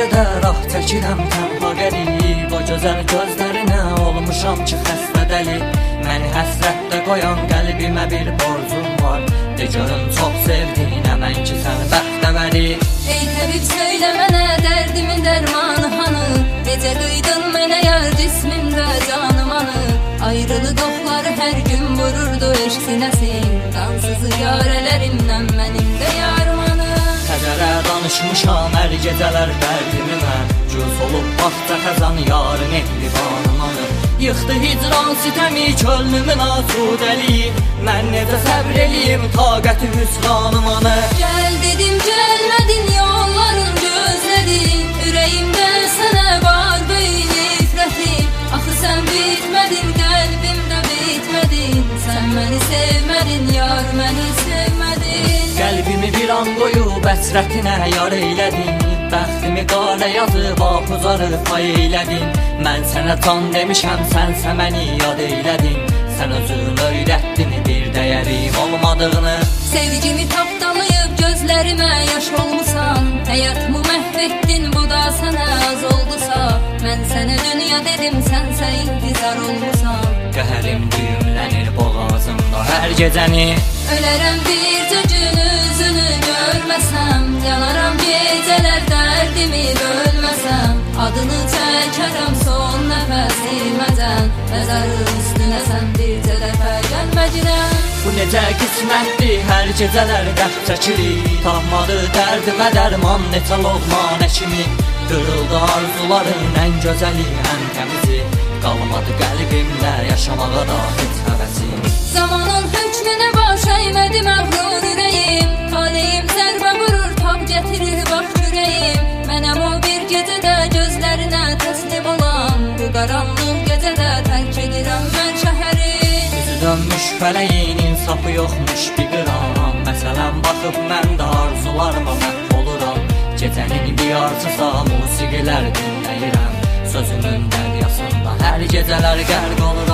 qədər ah çəkirəm tənha qərib. O gözəl gözlərinə olmuşam ki xəstə dəli. Məni həsrətdə qoyan qəlbimə bir borcum var. De görüm çox sevdiyinə mən ki səni bəxtəvəri. Ey təbib söylə mənə dərdimin dərmanı hanı? Necə qıydın mənə yar cismimdə canım anı? Ayrılıq oxları hər gün vururdu eşq sinəsin. Qansız yarələrimdən mənim də yarmanı. Xəzərə danışmışam hər gecələr dərdimi mən. Göz olub baxca xəzan yarı mehribanım anı. Yıxdı hicran sitəmi könlümün asudəli. Mən necə səbr eləyim taqəti hüsranım anı. Gəl dedim gəlmədin yolların gözlədin. Ürəyimdə sənə var böyük nifrətim. Axı sən bitmədin qəlbimdə bitmədin. Sən məni sevmədin yar məni sevmədin. Qəlbimi bir an qoyub əsrətinə yar eylədin. Bəxtimi qara yazıb apuzarı pay eylədin. Mən sənə can demişəm sənsə məni yad eylədin. Sən özün öyrətdin bir dəyərim olmadığını. Sevgimi tapdalayıb gözlərimə yaş olmusan. Həyatımı məhv etdin bu da sənə az oldusa. Mən sənə dünya dedim sənsə intizar olmusan. Qəhərim düyümlənir boğazımda hər gecəni. Ölərəm bircə gün üzünü görməsəm. Yanaram gecələr dərdimi bölməsəm. Adını çəkərəm son nəfəsiməcən. Məzarı üstünə sən bircə dəfə gəlməcirəm. Bu necə qismətdir hər gecələr qəhv çəkirik. Tapmadı dərdimə dərman neçə loğman əkimi. Qırıldı arzuların ən gözəli ən təmizi. Qalmadı qəlbimdə yaşamağa da heç həvəsim. Zamanın hökmünə baş əymədi məğrur ürəyim. Taleyim zərbə vurur tab gətirir bax ürəyim. Mənəm o bir gecədə gözlərinə təslim olan. Bu qaranlıq gecədə tərk edirəm mən şəhəri. Üzü dönmüş fələyin insafı yoxmuş bir qıram. Məsələn baxıb mən də arzularıma məhv oluram. Gecənin bir arzusa musiqilər dinləyirəm. Sözümün dəryasında hər gecələr qərq oluram.